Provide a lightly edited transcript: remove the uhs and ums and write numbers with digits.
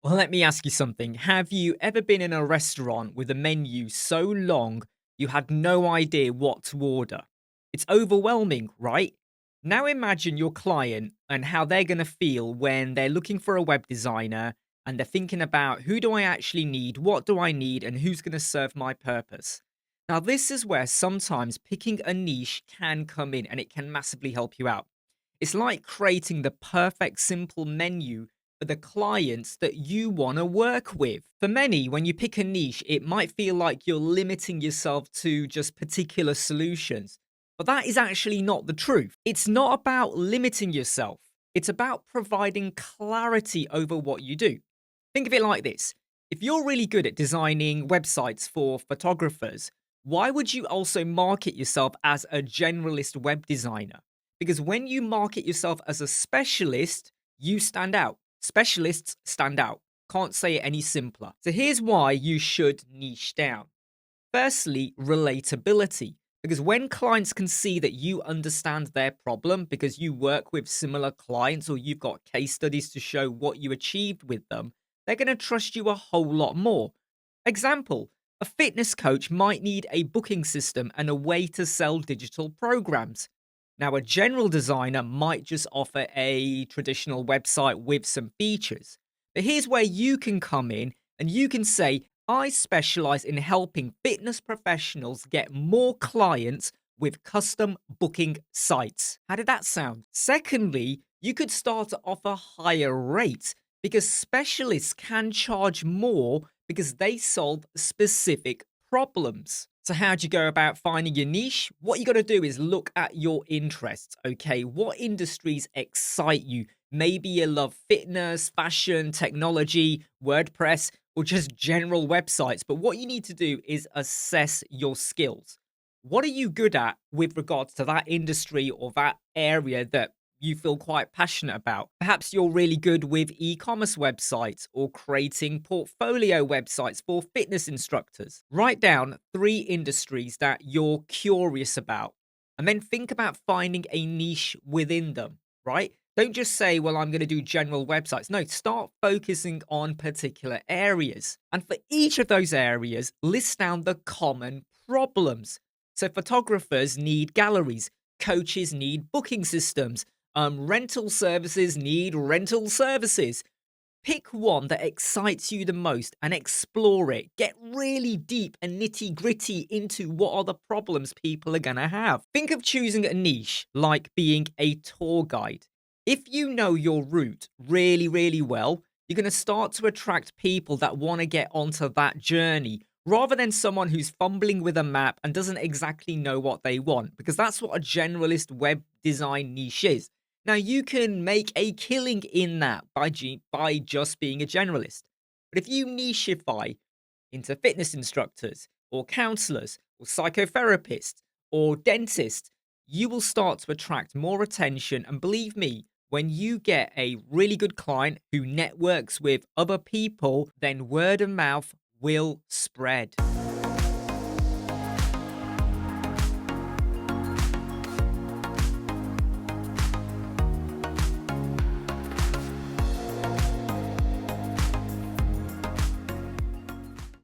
Well, let me ask you something. Have you ever been in a restaurant with a menu so long you had no idea what to order? It's overwhelming, right? Now imagine your client and how they're going to feel when they're looking for a web designer and they're thinking about who do I actually need, what do I need, and who's going to serve my purpose. Now, this is where sometimes picking a niche can come in and it can massively help you out. It's like creating the perfect simple menu for the clients that you want to work with. For many, when you pick a niche, it might feel like you're limiting yourself to just particular solutions. But that is actually not the truth. It's not about limiting yourself, it's about providing clarity over what you do. Think of it like this: if you're really good at designing websites for photographers, why would you also market yourself as a generalist web designer? Because when you market yourself as a specialist, you stand out. Specialists stand out. Can't say it any simpler. So here's why you should niche down. Firstly, relatability. Because when clients can see that you understand their problem because you work with similar clients or you've got case studies to show what you achieved with them, they're going to trust you a whole lot more. Example: a fitness coach might need a booking system and a way to sell digital programs. Now, a general designer might just offer a traditional website with some features. But here's where you can come in and you can say, I specialize in helping fitness professionals get more clients with custom booking sites. How did that sound? Secondly, you could start to offer higher rates because specialists can charge more because they solve specific problems. So, how do you go about finding your niche? What you got to do is look at your interests, okay? What industries excite you? Maybe you love fitness, fashion, technology, WordPress, or just general websites. But what you need to do is assess your skills. What are you good at with regards to that industry or that area that you feel quite passionate about? Perhaps you're really good with e commerce websites or creating portfolio websites for fitness instructors. Write down 3 industries that you're curious about and then think about finding a niche within them, right? Don't just say, well, I'm going to do general websites. No, start focusing on particular areas. And for each of those areas, list down the common problems. So, photographers need galleries, coaches need booking systems, rental services need rental services. Pick one that excites you the most and explore it. Get really deep and nitty gritty into what are the problems people are going to have. Think of choosing a niche like being a tour guide. If you know your route really, really well, you're going to start to attract people that want to get onto that journey rather than someone who's fumbling with a map and doesn't exactly know what they want, because that's what a generalist web design niche is. Now, you can make a killing in that by just being a generalist. But if you nichify into fitness instructors or counselors or psychotherapists or dentists, you will start to attract more attention. And believe me, when you get a really good client who networks with other people, then word of mouth will spread.